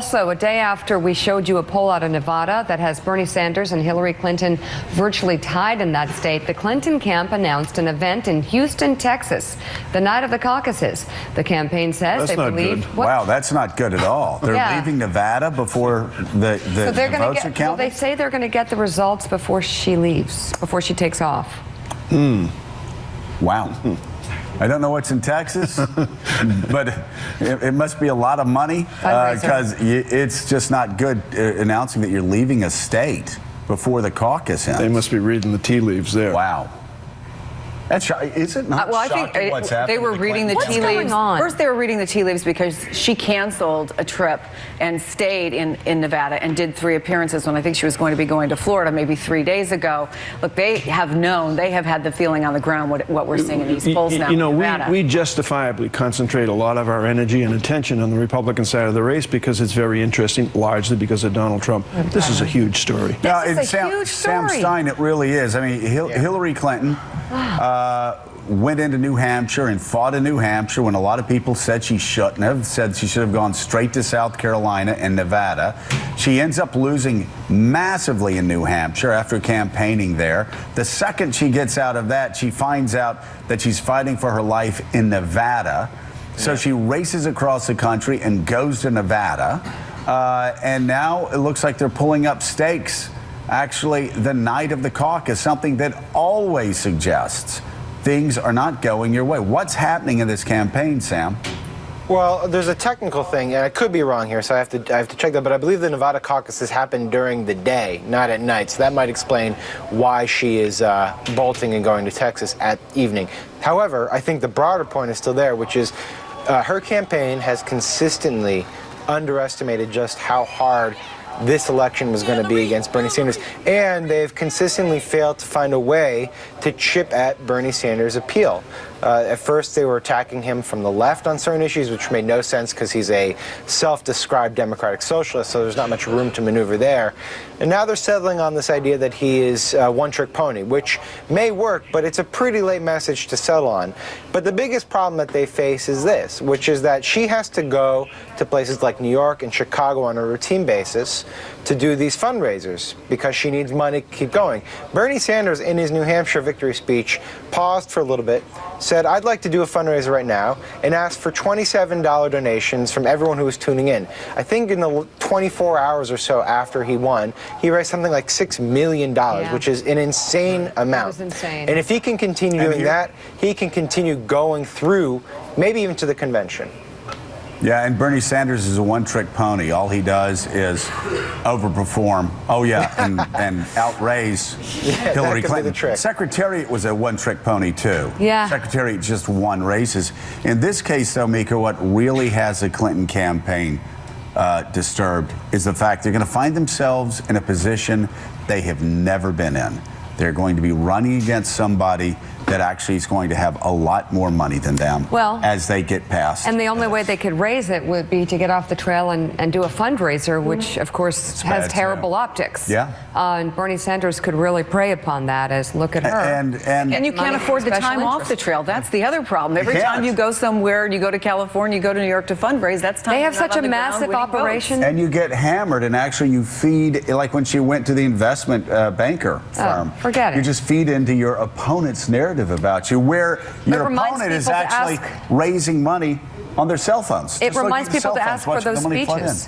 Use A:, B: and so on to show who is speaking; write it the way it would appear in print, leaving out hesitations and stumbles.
A: Also, a day after we showed you a poll out of Nevada that has Bernie Sanders and Hillary Clinton virtually tied in that state, the Clinton camp announced an event in Houston, Texas, the night of the caucuses. The campaign says
B: That's
A: they
B: not
A: believe...
B: good.
C: Wow, that's not good at all. They're leaving Nevada before the votes are counted?
A: Well, they say they're going to get the results before she leaves, before she takes off.
C: Wow. I don't know what's in Texas, but it must be a lot of money because it's just not good announcing that you're leaving a state before the caucus ends.
B: They must be reading the tea leaves there.
C: Wow. That's is it not
D: well, I
C: shocking
D: think
C: what's happening?
D: they were reading the tea leaves. First, they were reading the tea leaves because she canceled a trip and stayed in Nevada and did 3 appearances when I think she was going to be going to Florida maybe 3 days ago. Look, they have known, they have had the feeling on the ground what we're seeing in these polls now.
B: You know,
D: in Nevada.
B: we justifiably concentrate a lot of our energy and attention on the Republican side of the race because it's very interesting, largely because of Donald Trump. This is a huge story.
A: No, it's a huge story.
C: Sam Stein, it really is. I mean, Hillary Clinton went into New Hampshire and fought in New Hampshire when a lot of people said she shouldn't have, said she should have gone straight to South Carolina and Nevada. She ends up losing massively in New Hampshire after campaigning there. The second she gets out of that, she finds out that she's fighting for her life in Nevada. So she races across the country and goes to Nevada. And now it looks like they're pulling up stakes, actually, the night of the caucus, something that always suggests things are not going your way. What's happening in this campaign, Sam?
E: Well, there's a technical thing, and I could be wrong here, so I have to check that, but I believe the Nevada caucuses happen during the day, not at night, so that might explain why she is bolting and going to Texas at evening. However, I think the broader point is still there, which is her campaign has consistently underestimated just how hard this election was going to be against Bernie Sanders, and they've consistently failed to find a way to chip at Bernie Sanders' appeal. At first, they were attacking him from the left on certain issues, which made no sense because he's a self-described democratic socialist, so there's not much room to maneuver there. And now they're settling on this idea that he is a one-trick pony, which may work, but it's a pretty late message to settle on. But the biggest problem that they face is this, which is that she has to go to places like New York and Chicago on a routine basis to do these fundraisers because she needs money to keep going. Bernie Sanders, in his New Hampshire victory speech, paused for a little bit, said, "I'd like to do a fundraiser right now," and asked for $27 donations from everyone who was tuning in. I think in the 24 hours or so after he won, he raised something like $6 million, which is an insane amount.
A: That is insane.
E: And if he can continue doing that, he can continue going through, maybe even to the convention.
C: Yeah, and Bernie Sanders is a one-trick pony. All he does is overperform. Oh, yeah, and outraise Hillary Clinton. Secretariat was a one-trick pony, too.
A: Yeah.
C: Secretariat just won races. In this case, though, Mika, what really has the Clinton campaign disturbed is the fact they're going to find themselves in a position they have never been in. They're going to be running against somebody that actually is going to have a lot more money than them as they get past.
A: And the only way they could raise it would be to get off the trail and do a fundraiser, which, of course, has terrible optics.
C: Yeah.
A: And Bernie Sanders could really prey upon that as, look at her.
D: And you can't afford the time off the trail. That's the other problem. Every time you go somewhere, you go to California, you go to New York to fundraise, that's time.
A: They have such a massive operation.
C: And you get hammered, and actually you feed, like when she went to the investment banker firm.
A: Forget it.
C: You just feed into your opponent's narrative about you, where your opponent is actually raising money on their cell phones.
A: It reminds people to ask for those speeches.